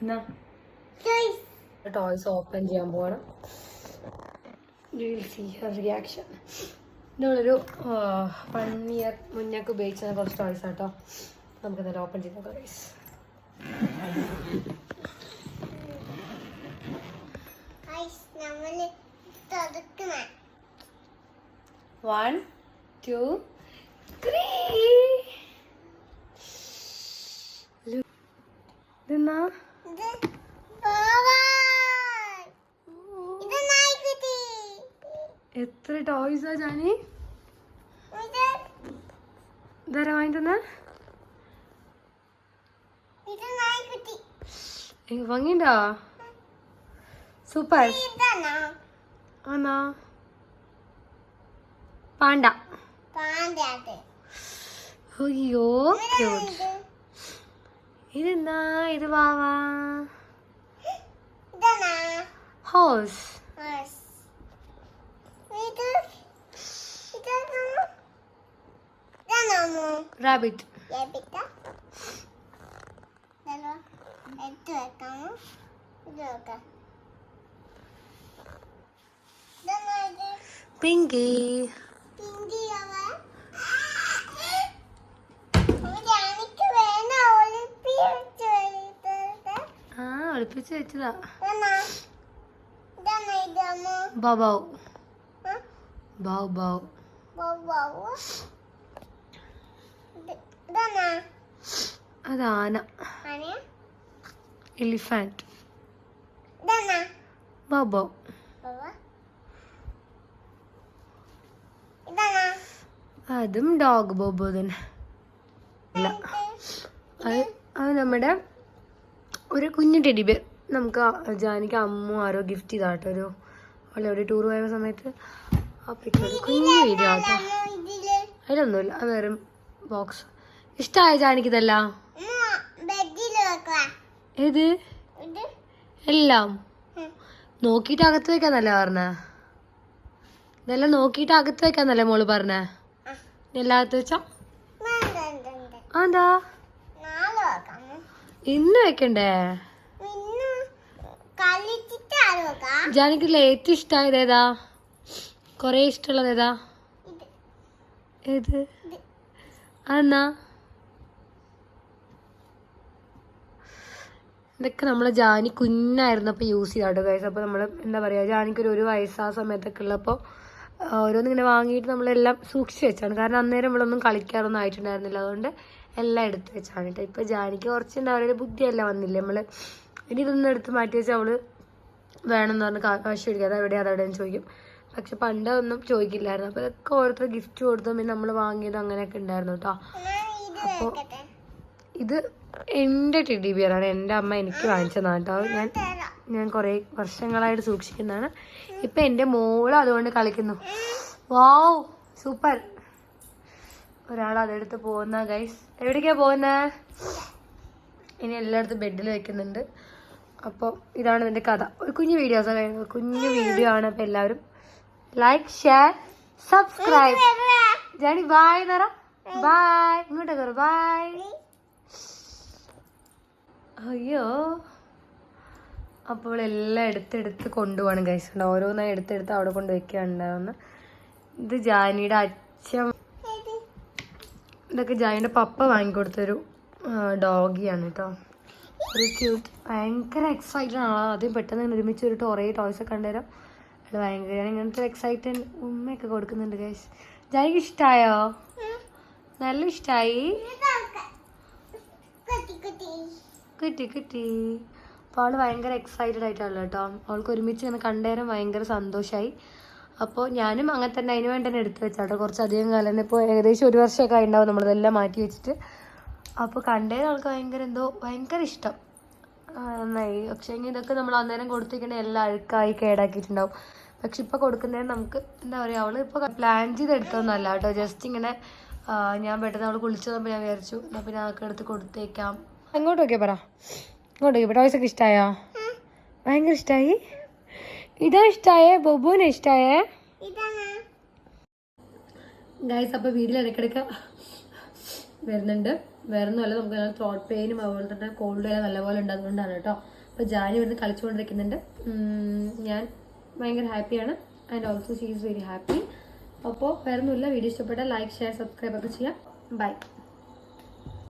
എന്നാ toys open ചെയ്യാൻ പോകണം. റിയാക്ഷൻ. നമ്മളൊരു 1 year മുന്നൊക്കെ ഉപയോഗിച്ച കുറച്ച് ടോയ്സ് ആട്ടോ. നമുക്ക് എന്തായാലും ഓപ്പൺ ചെയ്ത് നോക്കാം ഗൈസ്. One, 2, 3. ഇതെന്നാ? എത്ര ടോയ്സാ ജാനി? ഇതാരാ വാങ്ങി തന്നെ? ഭംഗിണ്ടോ? സൂപ്പർ. ആണോ? പാണ്ട. അയ്യോ ക്യൂട്ട്. ഇതെന്താ? ഇത് വാവാ ഹോസ്. റാബിറ്റ്. പിങ്കി. ഒളിപ്പിച്ച് വെച്ചതാ. ബൗ ബൗ ബൗ. അതാന. എലിഫന്റ്. ബൗ. അതും ഡോഗ് ബോബോ തന്നെ. അല്ല, അത് നമ്മുടെ ഒരു കുഞ്ഞു ടെഡി ബിയർ. നമുക്ക് ജാനിക്ക് അമ്മ ആരോ ഗിഫ്റ്റ് ചെയ്താട്ടോ. ഒരു അവിടെ ടൂർ പോയ സമയത്ത് ആ പിക്ചർ കുഞ്ഞു വീഡിയോ ആട്ടോ. അതിലൊന്നുമില്ല, അത് വേറെ ബോക്സ്. ഇഷ്ടമായ ജാനിക്ക് ഇതല്ല? ഏത്? എല്ലാം നോക്കിയിട്ട് അകത്ത് വെക്കാന്നല്ലേ പറഞ്ഞ? ഇതെല്ലാം നോക്കിയിട്ട് അകത്ത് വെക്കാന്നല്ലേ മോള് പറഞ്ഞ? എല്ലാകത്ത് വെച്ചാ അതാ ഇന്ന് വെക്കണ്ടേ? ജാനിക്ക് ഏറ്റവും ഇഷ്ടമായത് ഏതാ? കൊറേ ഇഷ്ടമുള്ളത് ഏതാ? ഏത്? അതെന്നാ? ഇതൊക്കെ നമ്മളെ ജാനി കുഞ്ഞായിരുന്നപ്പോൾ യൂസ് ചെയ്താട്ടോ ഗൈസ്. അപ്പോൾ നമ്മൾ എന്താ പറയുക, ജാനിക്കൊരു 1 വയസ്സ് ആ സമയത്തൊക്കെ ഉള്ളപ്പോൾ ഓരോന്നിങ്ങനെ വാങ്ങിയിട്ട് നമ്മളെല്ലാം സൂക്ഷിച്ച് വെച്ചാണ്. കാരണം അന്നേരം നമ്മളൊന്നും കളിക്കാറൊന്നും ആയിട്ടുണ്ടായിരുന്നില്ല. അതുകൊണ്ട് എല്ലാം എടുത്ത് വെച്ചാണ് കേട്ടോ. ഇപ്പോൾ ജാനിക്ക് കുറച്ച് എന്താ പറയുക, ബുദ്ധിയെല്ലാം വന്നില്ലേ. നമ്മൾ ഇനി ഇതൊന്നും എടുത്ത് മാറ്റി വെച്ചാൽ അവൾ വേണമെന്ന് പറഞ്ഞ് കാശ് മേടിക്കാതെ അതെവിടെയെന്ന് ചോദിക്കും. പക്ഷെ പണ്ട് ഒന്നും ചോദിക്കില്ലായിരുന്നു. അപ്പോൾ ഇതൊക്കെ ഓരോരുത്തർ ഗിഫ്റ്റ് കൊടുത്തും പിന്നെ നമ്മൾ വാങ്ങിയത് അങ്ങനെയൊക്കെ ഉണ്ടായിരുന്നു കേട്ടോ. അപ്പോൾ ഇത് എൻ്റെ ടെഡി ബിയറാണ്. എൻ്റെ അമ്മ എനിക്ക് വാങ്ങിച്ചതാണ് കേട്ടോ. ഞാൻ കുറേ വർഷങ്ങളായിട്ട് സൂക്ഷിക്കുന്നതാണ്. ഇപ്പം എൻ്റെ മോള് അതുകൊണ്ട് കളിക്കുന്നു. Wow super. ഒരാൾ അതെടുത്ത് പോകുന്ന ഗൈസ്. എവിടേക്കാണ് പോകുന്നത്? ഇനി എല്ലായിടത്തും ബെഡിൽ വെക്കുന്നുണ്ട്. അപ്പോൾ ഇതാണ് ഇതിൻ്റെ കഥ. ഒരു കുഞ്ഞു വീഡിയോസ് കഴിയുന്നത്, കുഞ്ഞു വീഡിയോ ആണ്. അപ്പോൾ എല്ലാവരും like, share, subscribe. Jani bye തറ. ബായ്. ഇങ്ങോട്ടേക്ക് പറ ബായ്. അയ്യോ. അപ്പോൾ എല്ലാം എടുത്തെടുത്ത് കൊണ്ടുപോകണം ഗൈസ്. ഓരോന്നായി എടുത്തെടുത്ത് അവിടെ കൊണ്ട് വെക്കുകയുണ്ടാവുന്ന. ഇത് ജാനിയുടെ അച്ഛൻ, ഇതൊക്കെ ജാനിയുടെ പപ്പ വാങ്ങിക്കൊടുത്തൊരു ഡോഗിയാണ് കേട്ടോ. ഒരു ക്യൂട്ട്. ഭയങ്കര എക്സൈറ്റഡ് ആണ്. ആദ്യം പെട്ടെന്ന് ഒരുമിച്ച് ഒരു കുറേ ടോയ്സ് ഒക്കെ കണ്ടുതരാം. അത് ഭയങ്കര ഇങ്ങനത്തെ എക്സൈറ്റഡ് ഉമ്മയൊക്കെ കൊടുക്കുന്നുണ്ട് ഗൈസ്. ജാനിക്ക് ഇഷ്ടമായോ? നല്ല ഇഷ്ടമായി. കിട്ടി കിട്ടി. അപ്പോൾ അവൾ ഭയങ്കര എക്സൈറ്റഡ് ആയിട്ടാണല്ലോ കേട്ടോ. അവൾക്ക് ഒരുമിച്ച് ഇങ്ങനെ കണ്ടേരം ഭയങ്കര സന്തോഷമായി. അപ്പോൾ ഞാനും അങ്ങനെ തന്നെ അതിന് വേണ്ടി തന്നെ എടുത്ത് വെച്ചാട്ടോ. കുറച്ചധികം കാലം തന്നെ, ഇപ്പോൾ ഏകദേശം 1 വർഷമൊക്കെ ആയിട്ടുണ്ടാവും നമ്മളിതെല്ലാം മാറ്റി വെച്ചിട്ട്. അപ്പോൾ കണ്ടേരം അവൾക്ക് ഭയങ്കര ഇഷ്ടം. നന്നായി. പക്ഷേ ഇതൊക്കെ നമ്മൾ അന്നേരം കൊടുത്തിരിക്കണേ എല്ലാം അഴുക്കായി കേടാക്കിയിട്ടുണ്ടാവും. പക്ഷെ ഇപ്പോൾ കൊടുക്കുന്നതിന് നമുക്ക് എന്താ പറയുക, അവൾ ഇപ്പോൾ പ്ലാൻ ചെയ്തെടുത്തതൊന്നല്ല കേട്ടോ. ജസ്റ്റ് ഇങ്ങനെ ഞാൻ പെട്ടെന്ന് അവൾ കുളിച്ചപ്പോൾ ഞാൻ വിചാരിച്ചു എന്നാൽ പിന്നെ ആൾക്ക് എടുത്ത് കൊടുത്തേക്കാം. അങ്ങോട്ട് നോക്കിയാൽ പറ. ഇങ്ങോട്ട് നോക്കിയപ്പോൾ ടോയ്സൊക്കെ ഇഷ്ടമായോ? ഭയങ്കര ഇഷ്ടമായി. ഇതാ ഇഷ്ടമായേ? ബൊബുവിനെ ഇഷ്ടമായേ ഗൈസ്? അപ്പോൾ വീട്ടിൽ ഇടയ്ക്കിടയ്ക്ക് വരുന്നുണ്ട്. വേറെ ഒന്നുമല്ല, നമുക്ക് ത്രോട്ട് പെയിനും അതുപോലെ തന്നെ കോൾഡ് എല്ലാം നല്ലപോലെ ഉണ്ട്, അതുകൊണ്ടാണ് കേട്ടോ. അപ്പോൾ ജാനി ഇവിടുന്ന് കളിച്ചുകൊണ്ടിരിക്കുന്നുണ്ട്. ഞാൻ ഭയങ്കര ഹാപ്പിയാണ്. And also she is very happy. അപ്പോൾ വേറെ ഒന്നുമില്ല. വീഡിയോ ഇഷ്ടപ്പെട്ടാൽ ലൈക്ക്, ഷെയർ, സബ്സ്ക്രൈബ് ഒക്കെ ചെയ്യാം. ബൈ.